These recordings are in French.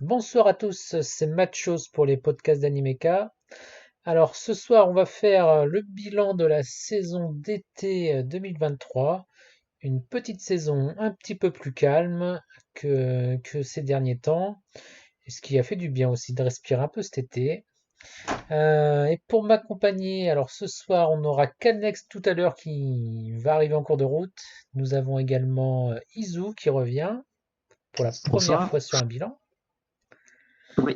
Bonsoir à tous, c'est Matchos pour les podcasts d'Animeka. Alors ce soir, on va faire le bilan de la saison d'été 2023. Une petite saison un petit peu plus calme que ces derniers temps, et ce qui a fait du bien aussi de respirer un peu cet été. Et pour m'accompagner, alors ce soir, on aura Calnex tout à l'heure qui va arriver en cours de route. Nous avons également Izu qui revient pour la première Bonsoir. fois sur un bilan. Oui.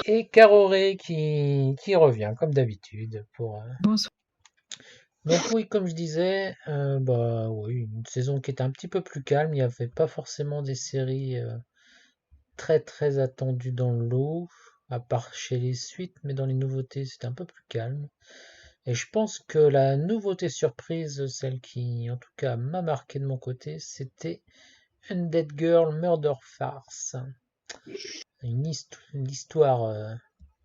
Et Karoré qui revient comme d'habitude pour. Bonsoir. Donc oui, comme je disais, bah oui, une saison qui était un petit peu plus calme. Il n'y avait pas forcément des séries très très attendues dans le lot, à part chez les suites, mais dans les nouveautés c'était un peu plus calme. Et je pense que la nouveauté surprise, celle qui en tout cas m'a marqué de mon côté, c'était Undead Girl Murder Farce, une histoire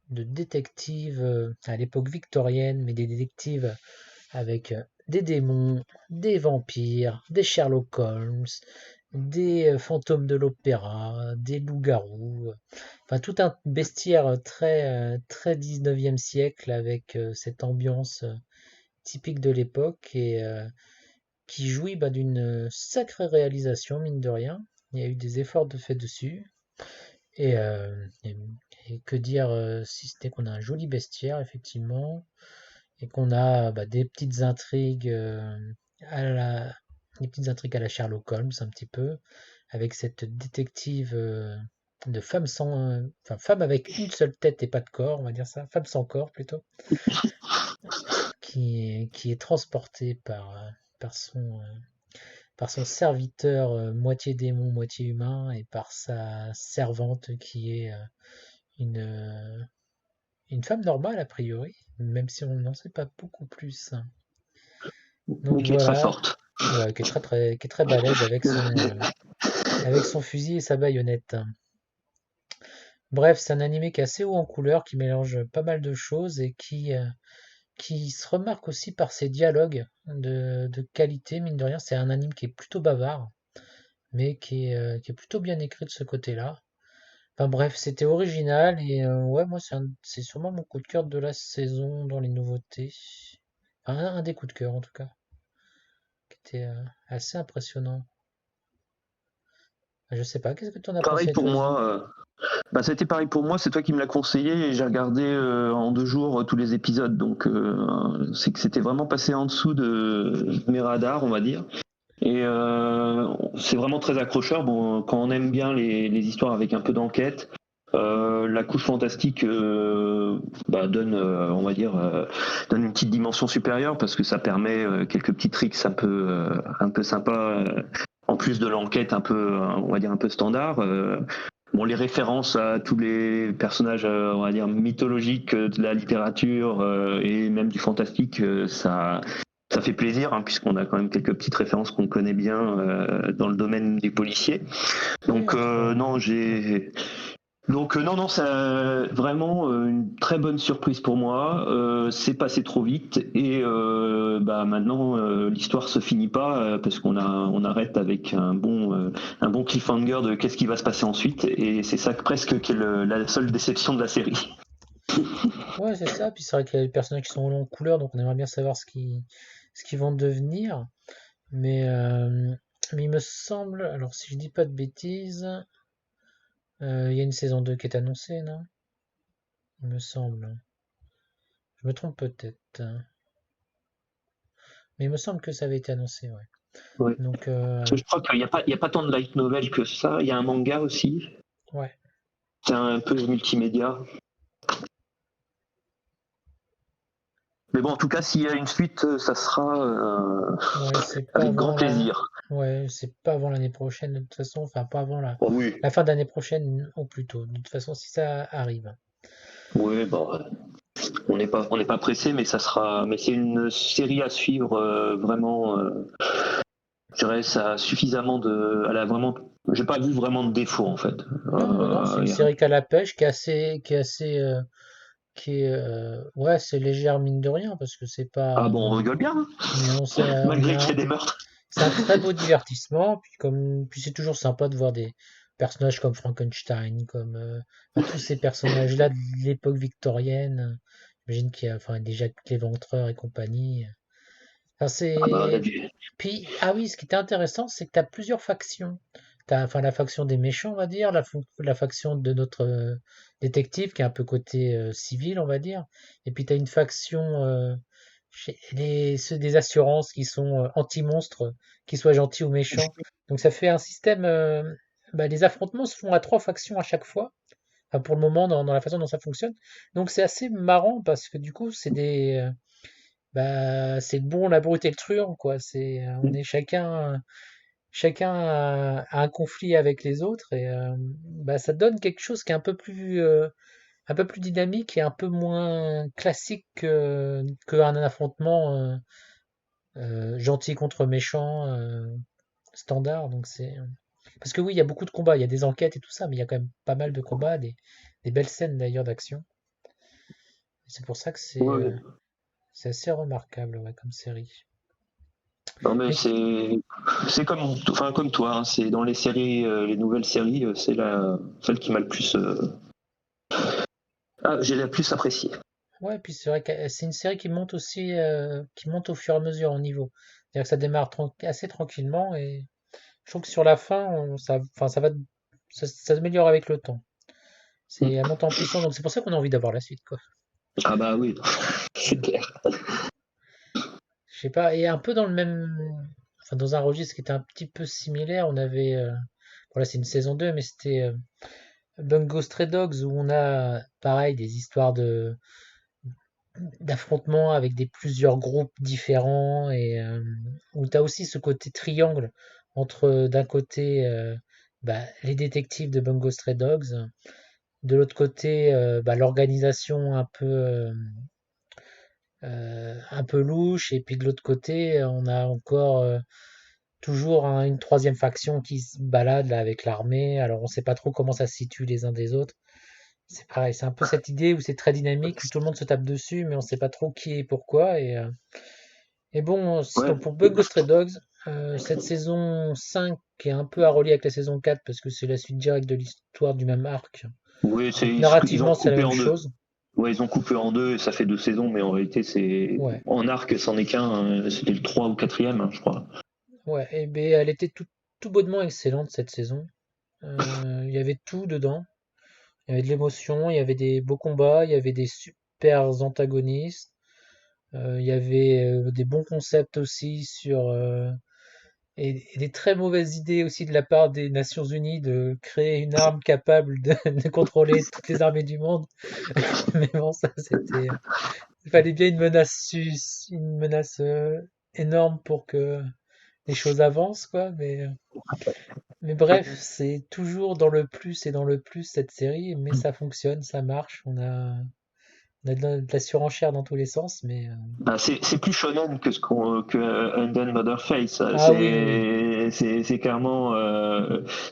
de détectives à l'époque victorienne, mais des détectives avec des démons, des vampires, des Sherlock Holmes, des fantômes de l'opéra, des loups-garous, enfin tout un bestiaire très 19e siècle avec cette ambiance typique de l'époque et qui jouit d'une sacrée réalisation, mine de rien. Il y a eu des efforts de fait dessus. Et, et que dire si c'était qu'on a un joli bestiaire, effectivement, et qu'on a des petites intrigues à la, des petites intrigues à la Sherlock Holmes, un petit peu, avec cette détective de femme sans, enfin, femme avec une seule tête et pas de corps, on va dire ça, femme sans corps plutôt, qui est transportée par par son serviteur moitié démon, moitié humain, et par sa servante qui est une femme normale a priori, même si on n'en sait pas beaucoup plus. Donc Mais qui est très voilà, forte. ouais, qui est très balèze avec son fusil et sa baïonnette. Bref, c'est un animé qui est assez haut en couleur, qui mélange pas mal de choses et qui se remarque aussi par ses dialogues de qualité, mine de rien. C'est un anime qui est plutôt bavard, mais qui est plutôt bien écrit de ce côté-là. Enfin bref, c'était original et ouais, moi c'est sûrement mon coup de cœur de la saison dans les nouveautés. Enfin, un des coups de cœur en tout cas, qui était assez impressionnant. Je sais pas, qu'est-ce que tu en as Pareil pensé pour toi, Zou? moi. C'était pareil pour moi. C'est toi qui me l'as conseillé et j'ai regardé en 2 jours tous les épisodes. Donc c'est que c'était vraiment passé en dessous de mes radars, on va dire. Et c'est vraiment très accrocheur. Bon, quand on aime bien les histoires avec un peu d'enquête, la couche fantastique donne, on va dire, donne une petite dimension supérieure parce que ça permet quelques petits tricks un peu sympas. En plus de l'enquête un peu, on va dire un peu standard. Bon, les références à tous les personnages, on va dire mythologiques de la littérature et même du fantastique, ça fait plaisir, hein, puisqu'on a quand même quelques petites références qu'on connaît bien dans le domaine des policiers. Oui, Donc en tout cas. non, non, c'est vraiment une très bonne surprise pour moi. C'est passé trop vite et maintenant l'histoire se finit pas parce on arrête avec un bon cliffhanger de qu'est-ce qui va se passer ensuite et c'est ça presque qui est la seule déception de la série. Ouais, c'est ça. Puis c'est vrai qu'il y a des personnages qui sont en couleur, donc on aimerait bien savoir ce qu'ils vont devenir. Mais, euh, mais il me semble, alors si je dis pas de bêtises, il y a une saison 2 qui est annoncée, non? Il me semble. Je me trompe peut-être. Mais il me semble que ça avait été annoncé, ouais. Ouais. Donc, Je crois qu'il y a pas tant de light novel que ça. Il y a un manga aussi. ouais. C'est un peu multimédia. Mais bon, en tout cas, s'il y a une suite, ça sera Ouais, c'est pas avec grand avant la. plaisir. Ouais, c'est pas avant l'année prochaine, de toute façon. Enfin, pas avant Oh oui, la fin d'année prochaine, au plus tôt. De toute façon, si ça arrive. oui, bon, on n'est pas pressé, mais mais c'est une série à suivre vraiment. Je dirais ça a suffisamment elle a vraiment, j'ai pas vu vraiment de défaut en fait. Non, non, non, c'est une série qui a la pêche, ouais, c'est légère mine de rien, parce que c'est Ah pas bon, on non. rigole bien, hein, Mais malgré qu'il y ait des meurtres. c'est un très beau divertissement, puis c'est toujours sympa de voir personnages comme Frankenstein, comme tous ces personnages-là de l'époque victorienne. J'imagine qu'il y a enfin, déjà l'éventreur et compagnie. Enfin, Ah bah, c'est. Puis, ah oui, ce qui était intéressant, c'est que tu as plusieurs factions. Tu as enfin, la faction des méchants, on va dire, la faction de notre détective, qui est un peu côté civil, on va dire. Et puis, tu as une faction, ceux des assurances, qui sont anti-monstres, qu'ils soient gentils ou méchants. Donc, ça fait un système. Les affrontements se font à trois factions à chaque fois. Enfin, pour le moment, dans la façon dont ça fonctionne. Donc, c'est assez marrant parce que du coup, c'est le bon, la brute et le truand, quoi. On est chacun a un conflit avec les autres et ça donne quelque chose qui est un peu plus dynamique et un peu moins classique qu'un affrontement gentil contre méchant standard. Donc parce que oui, il y a beaucoup de combats, il y a des enquêtes et tout ça, mais il y a quand même pas mal de combats, des belles scènes d'ailleurs d'action. C'est pour ça que ouais. c'est assez remarquable ouais, comme série. Non mais Mais c'est comme toi, hein, c'est dans les séries, les nouvelles séries, c'est celle qui m'a le plus j'ai la plus appréciée. ouais, puis c'est vrai que c'est une série qui monte aussi, qui monte au fur et à mesure en niveau. C'est-à-dire que ça démarre assez tranquillement et je trouve que sur la fin, enfin, ça s'améliore avec le temps. Elle monte en puissance, donc c'est pour ça qu'on a envie d'avoir la suite, quoi. Ah bah oui, c'est Mm. clair. Je sais pas, et un peu dans le même, enfin, dans un registre qui était un petit peu similaire, on avait, voilà, c'est une saison 2 mais c'était Bungo Stray Dogs où on a, pareil, des histoires d'affrontements avec plusieurs groupes différents et où tu as aussi ce côté triangle entre d'un côté les détectives de Bungo Stray Dogs, de l'autre côté l'organisation un peu louche et puis de l'autre côté on a encore toujours une troisième faction qui se balade là avec l'armée. Alors on sait pas trop comment ça se situe les uns des autres. C'est pareil, c'est un peu cette idée où c'est très dynamique, où tout le monde se tape dessus, mais on sait pas trop qui et pourquoi. Et bon, Ouais. donc pour Bungo Stray Dogs, cette saison 5 est un peu à relier avec la saison 4 parce que c'est la suite directe de l'histoire du même arc. Oui, Donc ils ont narrativement, c'est la coupé même en deux. chose. Ouais, ils ont coupé en deux et ça fait 2 saisons, mais en réalité, c'est Ouais, en arc, c'en est qu'un. C'était le 3 ou quatrième, hein, je crois. ouais. Et ben, elle était tout bonnement excellente cette saison. Il y avait tout dedans. Il y avait de l'émotion, il y avait des beaux combats, il y avait des super antagonistes. Il y avait des bons concepts aussi et des très mauvaises idées aussi de la part des Nations Unies de créer une arme capable de contrôler toutes les armées du monde. Mais bon, ça c'était. Il fallait bien une menace énorme pour que les choses avancent, quoi. Mais bref, c'est toujours dans le plus et dans le plus cette série, mais ça fonctionne, ça marche. On a de la surenchère dans tous les sens, mais. Bah, c'est plus shonen que ce qu'on que Undone Motherface. Ah oui, oui, oui. C'est clairement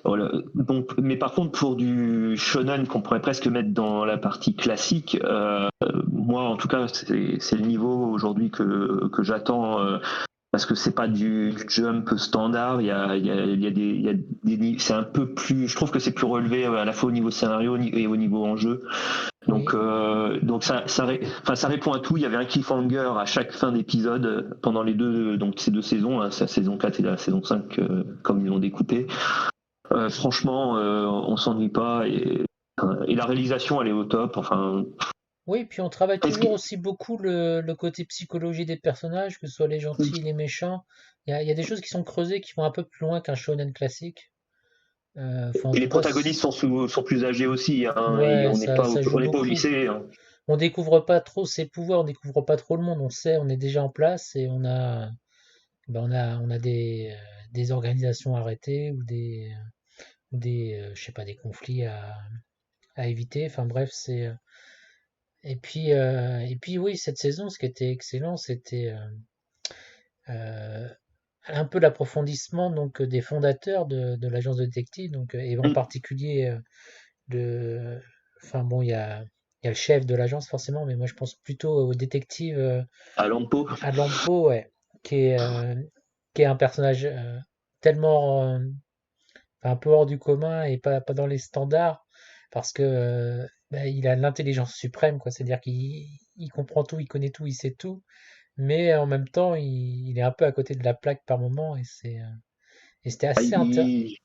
voilà. Donc, mais par contre pour du shonen qu'on pourrait presque mettre dans la partie classique, moi en tout cas c'est le niveau aujourd'hui que j'attends. Parce que c'est pas du jump standard, c'est un peu plus, je trouve que c'est plus relevé à la fois au niveau scénario et au niveau enjeu. Oui. Donc ça répond à tout. Il y avait un cliffhanger à chaque fin d'épisode pendant ces 2 saisons, hein, c'est la saison 4 et la saison 5, comme ils l'ont découpé. Franchement, on s'ennuie pas et la réalisation, elle est au top. Enfin, Oui, puis on travaille presque. toujours aussi beaucoup le côté psychologie des personnages, que ce soit les gentils, les méchants. Il y a des choses qui sont creusées qui vont un peu plus loin qu'un shonen classique. Enfin, en Et les tout cas, protagonistes sont plus âgés aussi, hein, et ouais, ça on joue n'est pas au beaucoup. lycée, hein. On découvre pas trop ses pouvoirs, on découvre pas trop le monde. On sait, on est déjà en place et on a des organisations arrêtées ou je sais pas, des conflits à éviter. Enfin bref, et puis oui, cette saison, ce qui était excellent, c'était euh, un peu l'approfondissement donc des fondateurs de l'agence de détective, donc et en Mm. particulier de, enfin bon, il y a le chef de l'agence forcément, mais moi je pense plutôt au détective À Lampo. à Lampo, ouais, qui est, euh, qui est un personnage tellement, un peu hors du commun et pas dans les standards, parce que il a l'intelligence suprême, quoi. C'est-à-dire qu'il comprend tout, il connaît tout, il sait tout, mais en même temps, il est un peu à côté de la plaque par moment, et c'était Ah, assez intéressant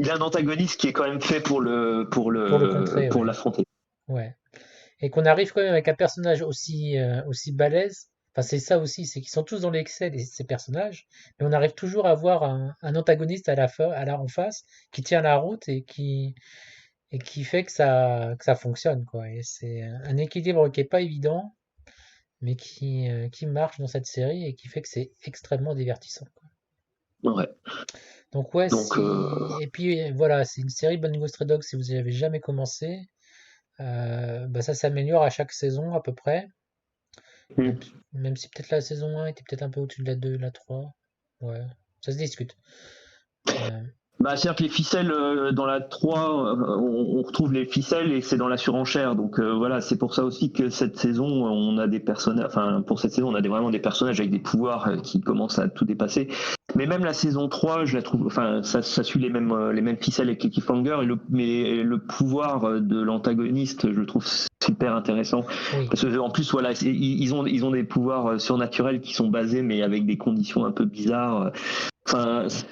il a un antagoniste qui est quand même fait pour le contrer, pour ouais. l'affronter. Ouais. Et qu'on arrive quand même avec un personnage aussi balèze. Enfin, c'est ça aussi, c'est qu'ils sont tous dans l'excès, ces personnages, mais on arrive toujours à avoir un antagoniste en face qui tient la route et qui fait que ça fonctionne, quoi. Et c'est un équilibre qui est pas évident, mais qui marche dans cette série et qui fait que c'est extrêmement divertissant, quoi. Ouais. Donc ouais, Donc, et puis voilà, c'est une série Bunny Ghost Red Dog si vous n'y avez jamais commencé. Bah ça s'améliore à chaque saison à peu près. Même, hmm. même si peut-être la saison 1 était peut-être un peu au-dessus de la 2, la 3. Ouais, ça se discute. Euh, Bah, c'est-à-dire que les ficelles dans la 3, on retrouve les ficelles et c'est dans la surenchère. Donc voilà, c'est pour ça aussi que cette saison, on a des personnages, enfin pour cette saison, on a vraiment des personnages avec des pouvoirs qui commencent à tout dépasser. Mais même la saison 3, je la trouve, enfin ça suit les mêmes ficelles avec les cliffhangers, mais le pouvoir de l'antagoniste, je le trouve super intéressant. oui, Parce que en plus, voilà, ils ont des pouvoirs surnaturels qui sont basés, mais avec des conditions un peu bizarres. Enfin, ça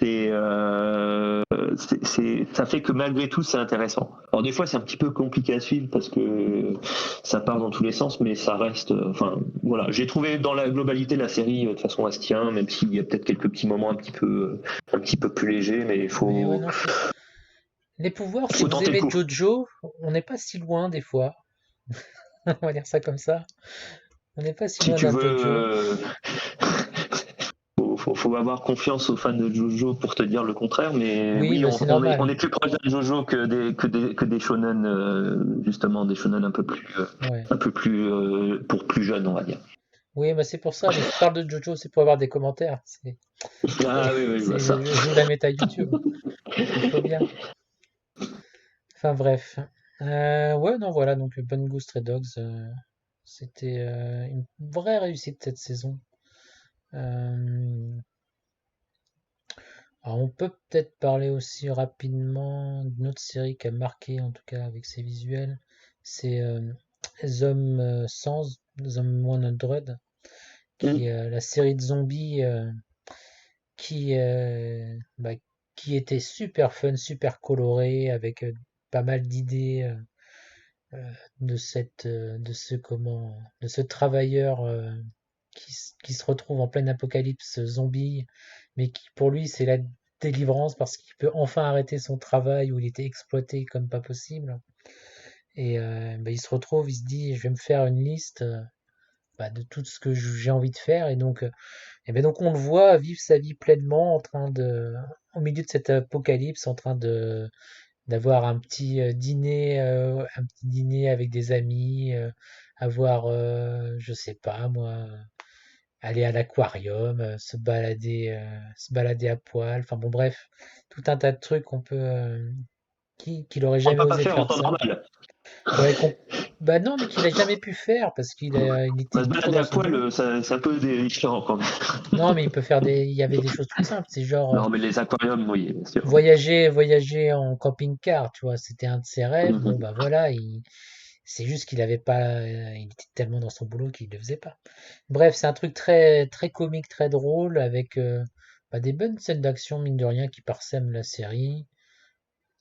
fait que malgré tout, c'est intéressant. Alors des fois, c'est un petit peu compliqué à suivre parce que ça part dans tous les sens, mais ça reste. Enfin, voilà, j'ai trouvé dans la globalité la série de façon à se tient, même s'il y a peut-être quelques petits moments un petit peu plus légers, mais mais ouais, non, les pouvoirs, si faut vous tenter le aimez coup. Jojo, on n'est pas si loin des fois. On va dire ça comme ça. On n'est pas si Si loin tu d'un veux, Jojo. faut avoir confiance aux fans de Jojo pour te dire le contraire, mais Oui, oui, bah c'est on normal. est plus proche de Jojo que des shonen, justement, des shonen Ouais. un peu plus pour plus jeunes, on va dire. Oui, bah c'est pour ça. Mais je parle de Jojo, c'est pour avoir des commentaires. Ah oui, oui, je vois ça. Je joue la méta YouTube. Il faut bien. Enfin bref. Ouais, non, voilà, donc Bunny Ghost Stray Dogs, c'était une vraie réussite cette saison. Euh, alors on peut peut-être parler aussi rapidement d'une autre série qui a marqué, en tout cas avec ses visuels, c'est Zom 100, Zom 100, qui Mm. est la série de zombies qui, euh, bah, qui était super fun, super colorée, avec pas mal d'idées. De ce travailleur qui se retrouve en plein apocalypse zombie, mais qui pour lui c'est la délivrance parce qu'il peut enfin arrêter son travail où il était exploité comme pas possible. Et bah, il se retrouve, il se dit je vais me faire une liste bah, de tout ce que j'ai envie de faire et ben donc on le voit vivre sa vie pleinement au milieu de cet apocalypse en train de d'avoir un petit dîner avec des amis, avoir, je sais pas moi, aller à l'aquarium, se balader à poil. Enfin bon, bref, tout un tas de trucs qu'il aurait On ne jamais peut pas osé faire en faire temps ça. normal. Ouais, bah non, mais qu'il a jamais pu faire parce il était Bah, se trop balader dans à son poil, boulot. c'est un peu différent quand même. Non, mais il y avait des choses toutes simples. C'est genre Non, mais les aquariums, oui, bien sûr. voyager en camping-car, tu vois, c'était un de ses rêves. Bon, Mhm. bah voilà, c'est juste qu'il avait pas, il était tellement dans son boulot qu'il le faisait pas. Bref, c'est un truc très, très comique, très drôle, avec bah, des bonnes scènes d'action, mine de rien, qui parsèment la série.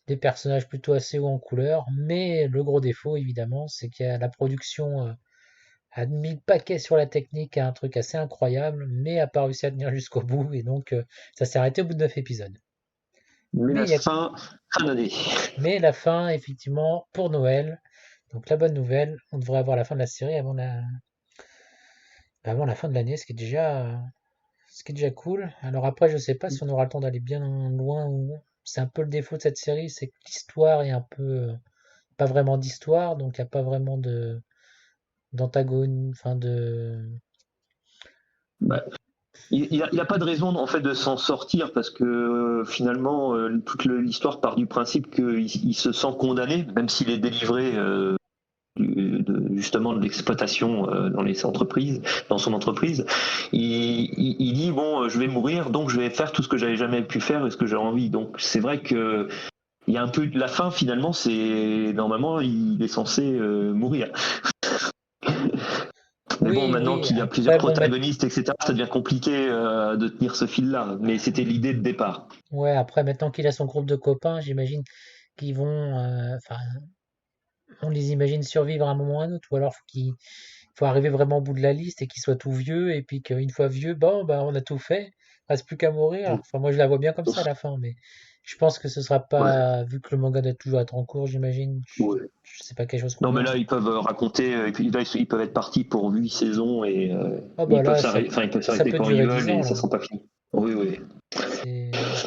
Des personnages plutôt assez hauts en couleur, mais le gros défaut, évidemment, c'est que la production a mis le paquet sur la technique à un truc assez incroyable, mais a pas réussi à tenir jusqu'au bout, et donc ça s'est arrêté au bout de 9 épisodes. Mais Mais la il y a fin d'année. Mais la fin, effectivement, pour Noël. Donc la bonne nouvelle, on devrait avoir la fin de la série avant la fin de l'année, ce qui est déjà cool. Alors après, je sais pas si on aura le temps d'aller bien loin ou c'est un peu le défaut de cette série, c'est que l'histoire est un peu pas vraiment d'histoire, donc il n'y a pas vraiment de d'antagone, enfin de Bah, il a pas de raison en fait de s'en sortir parce que finalement toute l'histoire part du principe qu'il il se sent condamné, même s'il est délivré justement de l'exploitation dans son entreprise, il dit bon, je vais mourir, donc je vais faire tout ce que j'avais jamais pu faire et ce que j'ai envie. Donc c'est vrai que il y a un peu la fin finalement, c'est normalement il est censé mourir. Mais bon, Oui, maintenant oui. qu'il y a plusieurs Après, bon, protagonistes, etc., ça devient compliqué de tenir ce fil-là. Mais c'était l'idée de départ. ouais, après, maintenant qu'il a son groupe de copains, j'imagine qu'ils vont, enfin, on les imagine survivre à un moment ou à un autre, ou alors faut arriver vraiment au bout de la liste et qu'ils soient tout vieux, et puis qu'une fois vieux, bon, bah, on a tout fait, il reste plus qu'à mourir. Enfin, moi, je la vois bien comme ça à la fin, mais je pense que ce sera Ouais. pas, vu que le manga doit toujours être en cours, j'imagine, Ouais. je sais pas quelque chose qu'on Non, mais verra. là, ils peuvent raconter, et puis là, ils peuvent être partis pour 8 saisons et Oh, bah là, ils peuvent ça s'arrêter peut quand ils durer veulent 10 et ans, ça là. sera pas fini. Oui, oui.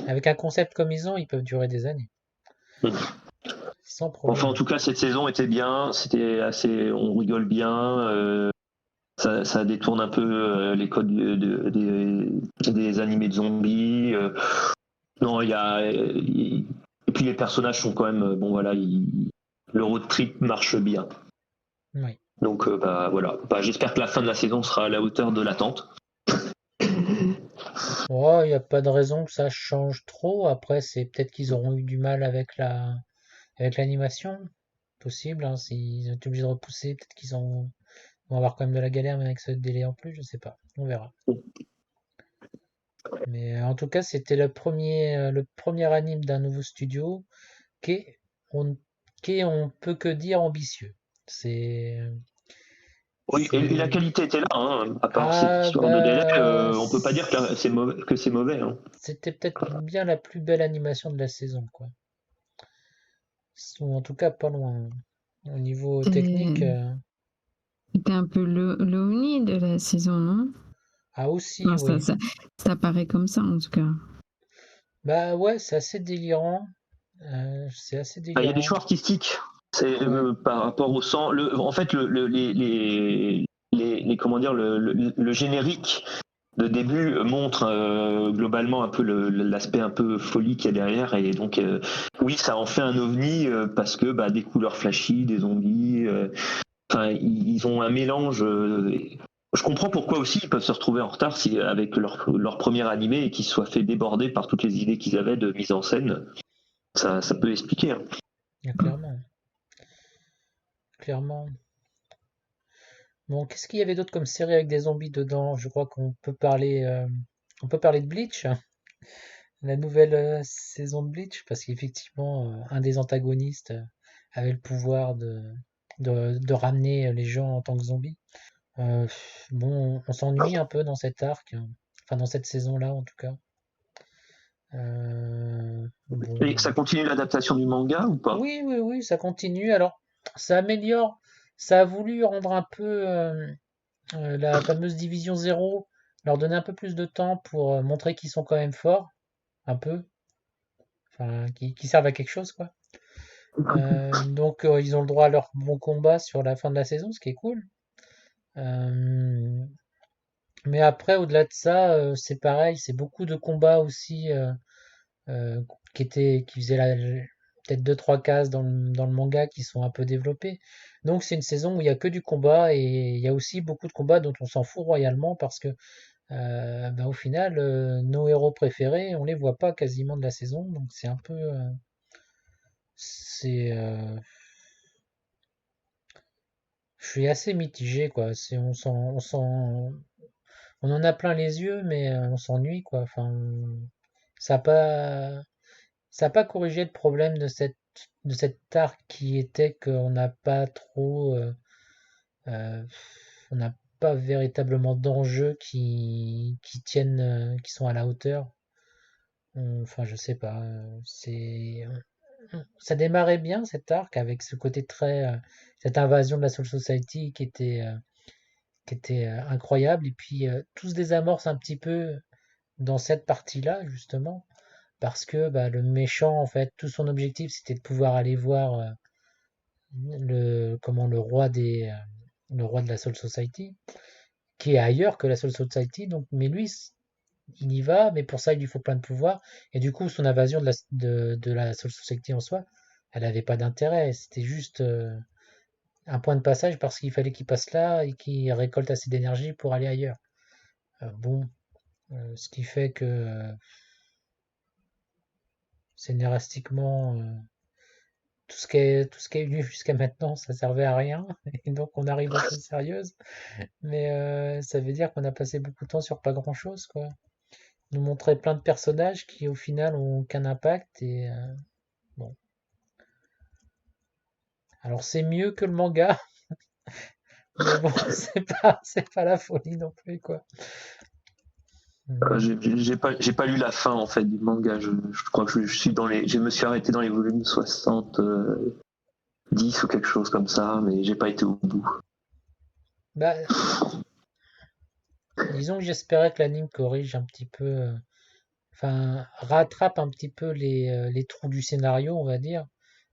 Avec un concept comme ils ont, ils peuvent durer des années, sans Enfin, en problème. tout cas, cette saison était bien, c'était assez, on rigole bien, ça détourne un peu les codes des animés de zombies. Non, et puis les personnages sont quand même, bon voilà, le road trip marche bien. Oui. Donc bah voilà, bah, j'espère que la fin de la saison sera à la hauteur de l'attente. Oh, il n'y a pas de raison que ça change trop. Après, c'est peut-être qu'ils auront eu du mal avec l'animation. Possible, hein, s'ils ont été obligés de repousser, peut-être vont avoir quand même de la galère, mais avec ce délai en plus, je sais pas. On verra. Mais en tout cas, c'était le premier anime d'un nouveau studio qui est, on, on peut que dire ambitieux. C'est, Oui, et la c'est, qualité était là, hein, à part cette ah histoire de délai, bah, on peut pas dire que c'est mauvais. Hein. c'était peut-être bien la plus belle animation de la saison, quoi. Ou en tout cas, pas loin. Au niveau technique, C'est- C'était un peu l'OVNI de la saison, non? ah aussi, Non, oui. ça paraît comme ça en tout cas. Bah ouais, c'est assez délirant. C'est assez Ah, il y a des délirant. choix artistiques. C'est Ouais. par rapport au sang. En fait, comment dire, le générique de début montre globalement un peu l'aspect un peu folie qu'il y a derrière. Et donc, oui, ça en fait un ovni parce que bah, des couleurs flashy, des zombies. Enfin, ils ont un mélange. Je comprends pourquoi aussi ils peuvent se retrouver en retard avec leur premier animé et qu'ils se soient fait déborder par toutes les idées qu'ils avaient de mise en scène. Ça peut expliquer. Hein. Ah, clairement. Clairement. Bon, qu'est-ce qu'il y avait d'autre comme série avec des zombies dedans? Je crois on peut parler de Bleach, hein, la nouvelle saison de Bleach, parce qu'effectivement, un des antagonistes avait le pouvoir de ramener les gens en tant que zombies. Bon, on s'ennuie un peu dans cet arc, hein. Enfin dans cette saison-là en tout cas. Et Bon. ça continue l'adaptation du manga ou pas? Oui, oui, oui, ça continue. Alors, ça améliore. Ça a voulu rendre un peu la fameuse division zéro, leur donner un peu plus de temps pour montrer qu'ils sont quand même forts, un peu, enfin, qui servent à quelque chose, quoi. Donc, ils ont le droit à leur bon combat sur la fin de la saison, ce qui est cool. Euh, mais après, au-delà de ça, c'est pareil, c'est beaucoup de combats aussi euh, qui faisaient peut-être deux trois cases dans le manga qui sont un peu développés. Donc c'est une saison où il y a que du combat et il y a aussi beaucoup de combats dont on s'en fout royalement parce que bah, au final nos héros préférés on les voit pas quasiment de la saison donc c'est un peu c'est je suis assez mitigé quoi. C'est on en a plein les yeux mais on s'ennuie quoi. Enfin ça a pas Ça n'a pas corrigé le problème de cet arc qui était qu'on n'a pas trop, euh, on n'a pas véritablement d'enjeux qui tiennent, qui sont à la hauteur. Enfin, je sais pas. Ça démarrait bien cet arc avec ce côté cette invasion de la Soul Society qui était incroyable. Et puis tout se désamorce un petit peu dans cette partie-là justement. Parce que bah, le méchant, en fait, tout son objectif, c'était de pouvoir aller voir le roi de la Soul Society, qui est ailleurs que la Soul Society. Donc, mais lui, il y va, mais pour ça, il lui faut plein de pouvoirs. Et du coup, son invasion de la Soul Society en soi, elle n'avait pas d'intérêt. C'était juste un point de passage parce qu'il fallait qu'il passe là et qu'il récolte assez d'énergie pour aller ailleurs. Bon, ce qui fait que scénaristiquement, tout ce qui est venu jusqu'à maintenant, ça servait à rien. Et donc on arrive aux choses sérieuses. Mais ça veut dire qu'on a passé beaucoup de temps sur pas grand-chose, quoi. Nous montrer plein de personnages qui au final ont aucun impact et bon. Alors c'est mieux que le manga, mais bon, c'est pas la folie non plus, quoi. J'ai pas lu la fin en fait du manga. Je crois que je suis je me suis arrêté dans les volumes 70 ou quelque chose comme ça, mais j'ai pas été au bout. Bah, disons que j'espérais que l'anime corrige un petit peu, enfin rattrape un petit peu les trous du scénario, on va dire,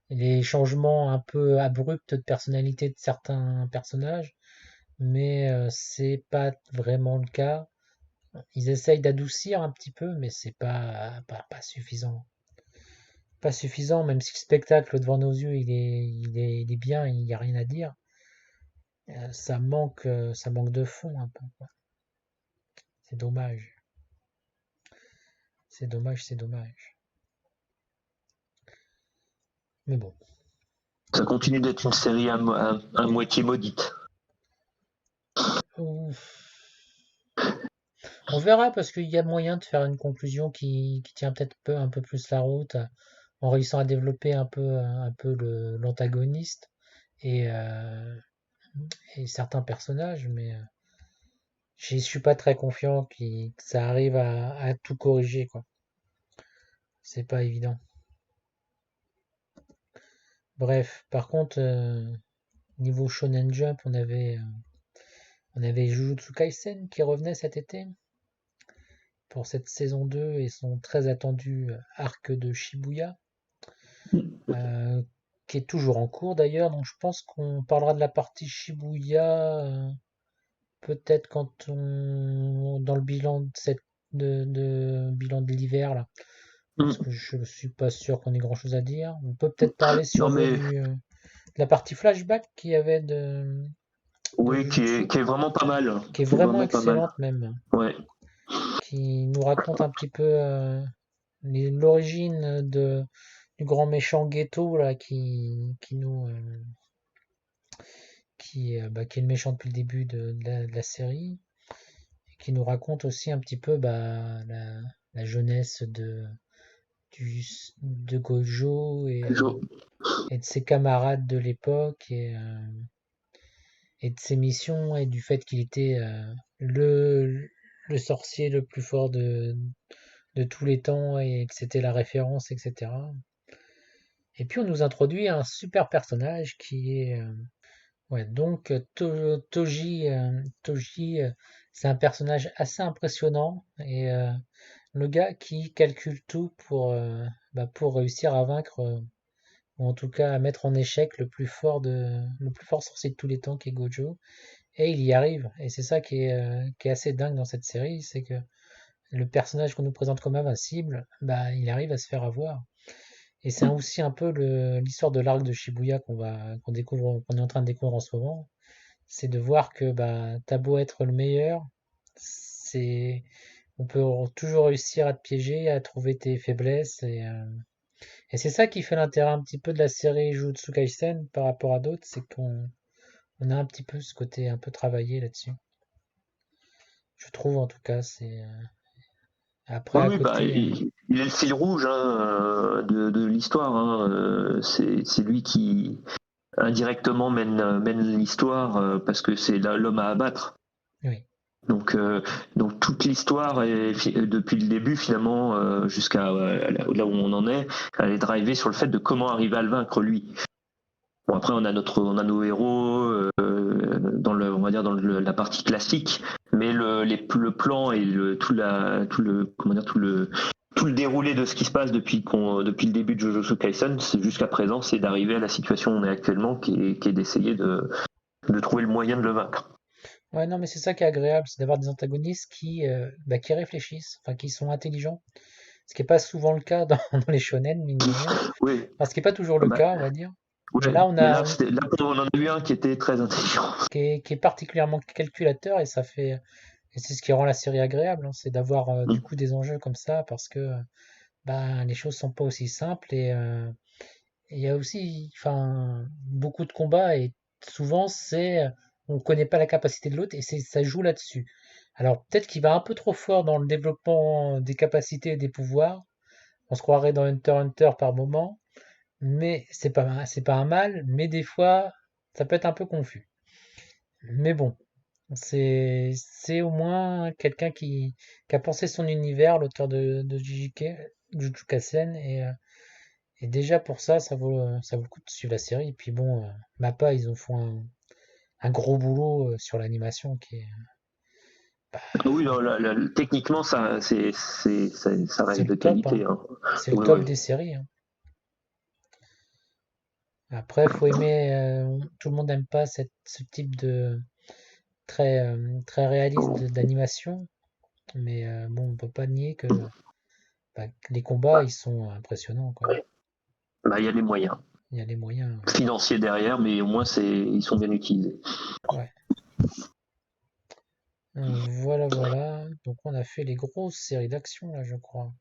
les changements un peu abrupts de personnalité de certains personnages, mais c'est pas vraiment le cas. Ils essayent d'adoucir un petit peu, mais c'est pas suffisant. Pas suffisant, même si le spectacle devant nos yeux il est bien, il n'y a rien à dire. Ça manque de fond un peu, quoi. C'est dommage, c'est dommage, c'est dommage. Mais bon, Ça continue d'être une série à moitié maudite. ouf. On verra parce qu'il y a moyen de faire une conclusion qui tient peut-être un peu plus la route en réussissant à développer un peu l'antagoniste et, euh, et certains personnages, mais je suis pas très confiant que ça arrive à tout corriger, quoi. C'est pas évident. Bref, par contre, niveau Shonen Jump, on avait Jujutsu Kaisen qui revenait cet été pour cette saison 2 et son très attendu arc de Shibuya, euh, qui est toujours en cours d'ailleurs. Donc je pense qu'on parlera de la partie Shibuya peut-être quand on dans le bilan bilan de l'hiver là, parce que je suis pas sûr qu'on ait grand-chose à dire. On peut peut-être parler si Non on veut mais de la partie flashback qu'il y avait de oui, Jujutsu, qui est vraiment pas mal. qui est Qui est vraiment vraiment pas mal. excellente même, Ouais. qui nous raconte un petit peu l'origine du grand méchant Ghetto là qui est le méchant depuis le début de la série, et qui nous raconte aussi un petit peu la jeunesse de Gojo et de ses camarades de l'époque et de ses missions et du fait qu'il était le sorcier le plus fort de tous les temps et que c'était la référence, etc. Et puis on nous introduit un super personnage qui est ouais, donc Toji, c'est un personnage assez impressionnant et le gars qui calcule tout pour réussir à vaincre ou en tout cas à mettre en échec le plus fort sorcier de tous les temps qui est Gojo, et il y arrive, et c'est ça qui est assez dingue dans cette série, c'est que le personnage qu'on nous présente comme invincible, bah il arrive à se faire avoir. Et c'est aussi un peu l'histoire de l'arc de Shibuya qu'on est en train de découvrir en ce moment. C'est de voir que bah t'as beau être le meilleur, c'est on peut toujours réussir à te piéger, à trouver tes faiblesses et c'est ça qui fait l'intérêt un petit peu de la série Jujutsu Kaisen par rapport à d'autres, c'est qu'on a un petit peu ce côté un peu travaillé là-dessus. Je trouve en tout cas, c'est après Oui, à oui, bah, côté. il est le fil rouge hein, de l'histoire. Hein. C'est lui qui indirectement mène l'histoire parce que c'est l'homme à abattre. Oui. Donc, donc toute l'histoire, depuis le début finalement jusqu'à là où on en est, elle est drivée sur le fait de comment arriver à le vaincre lui. Bon après on a nos héros on va dire la partie classique, mais le plan et tout le déroulé de ce qui se passe depuis le début de Jujutsu Kaisen, jusqu'à présent, c'est d'arriver à la situation où on est actuellement, qui est d'essayer de trouver le moyen de le vaincre. Ouais, non, mais c'est ça qui est agréable, c'est d'avoir des antagonistes qui réfléchissent, enfin qui sont intelligents. Ce qui n'est pas souvent le cas dans les shonen, mine de rien. Oui, Enfin, ce qui n'est pas toujours le bah, cas, on va dire. Ouais, Là, on mais a là, on en a eu un qui était très intelligent. qui est particulièrement calculateur et ça fait et c'est ce qui rend la série agréable, hein, c'est d'avoir du coup des enjeux comme ça parce que ben, les choses sont pas aussi simples et il y a aussi enfin beaucoup de combats et souvent c'est on connaît pas la capacité de l'autre et ça joue là-dessus. Alors peut-être qu'il va un peu trop fort dans le développement des capacités et des pouvoirs. On se croirait dans Hunter x Hunter par moment, mais c'est pas un mal, mais des fois ça peut être un peu confus. Mais bon, c'est au moins quelqu'un qui a pensé son univers, l'auteur de Jujutsu Kaisen, et déjà pour ça, ça vaut le coup de suivre la série. Et puis bon, Mappa, ils ont fait un gros boulot sur l'animation qui est, bah, Ah oui, non, techniquement, ça c'est reste le de top, hein. qualité. Hein. C'est le Ouais, top ouais. des séries, hein. Après, faut aimer, tout le monde n'aime pas ce type de très réaliste d'animation, mais bon, on peut pas nier que bah, les combats, Bah, ils sont impressionnants, quoi. bah, il y a les moyens Il y a les moyens. financiers derrière, mais au moins, ils sont bien utilisés. Ouais. Voilà, voilà. Donc on a fait les grosses séries d'action là, je crois.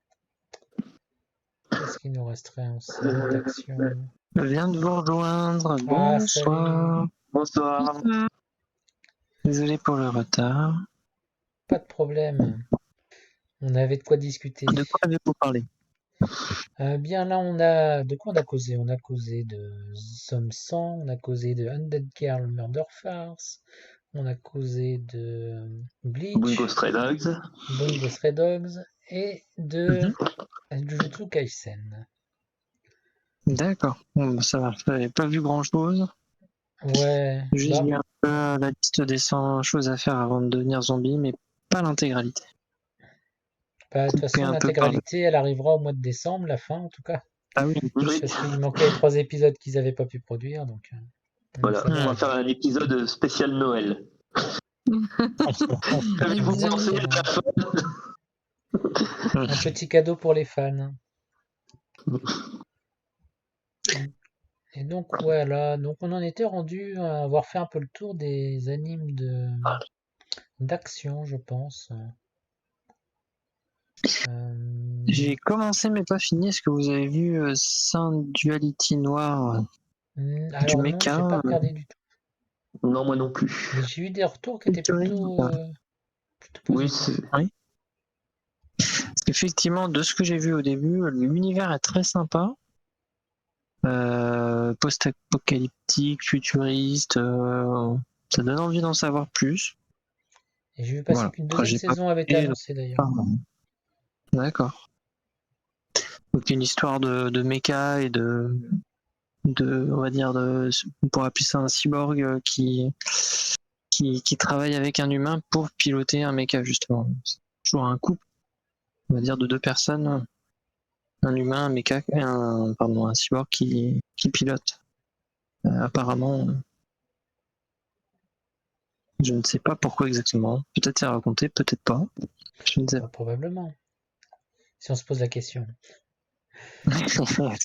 Qu'est-ce qu'il nous resterait en série d'action? Je viens de vous rejoindre. Ah, salut. Bonsoir. Bonsoir. Désolé pour le retard. Pas de problème. On avait de quoi discuter. De quoi avez-vous parlé? Bien là, on a de quoi on a causé? On a causé de Somme 100, on a causé de Undead Girl Murder Farce, on a causé de Bungo Bleach, Stray Dogs. Bungo Stray Dogs et de Mhm. Jujutsu Kaisen. D'accord. Bon, bah, ça va. J'avais pas vu grand-chose. Ouais, Juste bah, vu un peu la liste des 100 choses à faire avant de devenir zombie, mais pas l'intégralité. bah, de toute Coupé façon, un peu par le... l'intégralité, elle arrivera au mois de décembre, la fin en tout cas. Ah oui. Oui. Parce qu'il manquait les 3 épisodes qu'ils avaient pas pu produire, donc Voilà, ça va on va arriver. faire un épisode spécial Noël. Avec Avez-vous des pensé zombies. à la fin? Un petit cadeau pour les fans. Et donc voilà, donc on en était rendu à avoir fait un peu le tour des animes d'action, je pense. Euh, J'ai commencé mais pas fini. Est-ce que vous avez vu Saint Duality Noir du alors non, j'ai pas mecha regardé du tout. Non, moi non plus. Mais j'ai eu des retours qui étaient featuring, plutôt Oui, positifs. oui. Parce qu'effectivement, de ce que j'ai vu au début, l'univers est très sympa. Post-apocalyptique, futuriste, ça donne envie d'en savoir plus. Et j'ai vu passer Voilà. qu'une Après, deuxième j'ai pas saison avait été compris, donc, annoncée d'ailleurs. d'accord. Donc une histoire de méca et on va dire, on pourrait appeler ça un cyborg qui travaille avec un humain pour piloter un méca, justement. C'est toujours un couple, on va dire, de deux personnes, un humain, un méca, un cyborg qui pilote. Apparemment, je ne sais pas pourquoi exactement. Peut-être c'est raconté, peut-être pas. Je ne sais Bah, probablement, si on se pose la question. pas.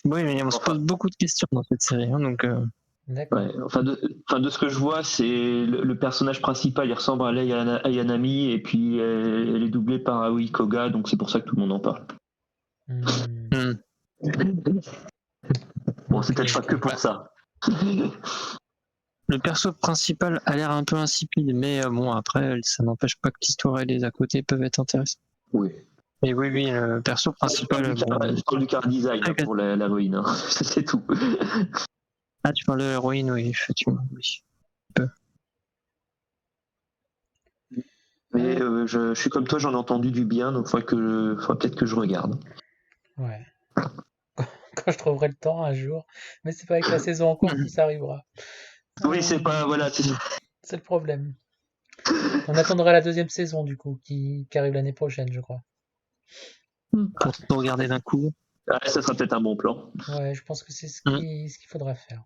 Oui, mais on se pose enfin, beaucoup de questions dans cette série, hein, donc D'accord. ouais, enfin, de ce que je vois, c'est le personnage principal, il ressemble à Lei Ayanami, et puis elle est doublée par Aoi Koga, donc c'est pour ça que tout le monde en parle. Hmm, Bon, c'est ok, peut-être pas que ok. pour ça. le perso principal a l'air un peu insipide, mais bon, après, ça n'empêche pas que l'histoire et les à côté peuvent être intéressantes. Oui. Mais oui, oui, le perso Je parle principal, je parle du car design très pour l'héroïne, hein. C'est tout. Ah, tu parles de l'héroïne, oui, effectivement, oui. Mais je suis comme toi, j'en ai entendu du bien, donc faudrait peut-être que je regarde. Ouais. Quand je trouverai le temps un jour. Mais c'est pas avec la saison en cours que ça arrivera. Oui, c'est Euh, pas, voilà, c'est le problème. On attendra la deuxième saison du coup, qui arrive l'année prochaine, je crois. Pour tout regarder d'un coup. ça sera peut-être un bon plan. Ouais, je pense que c'est ce Mm. qu'il faudra faire.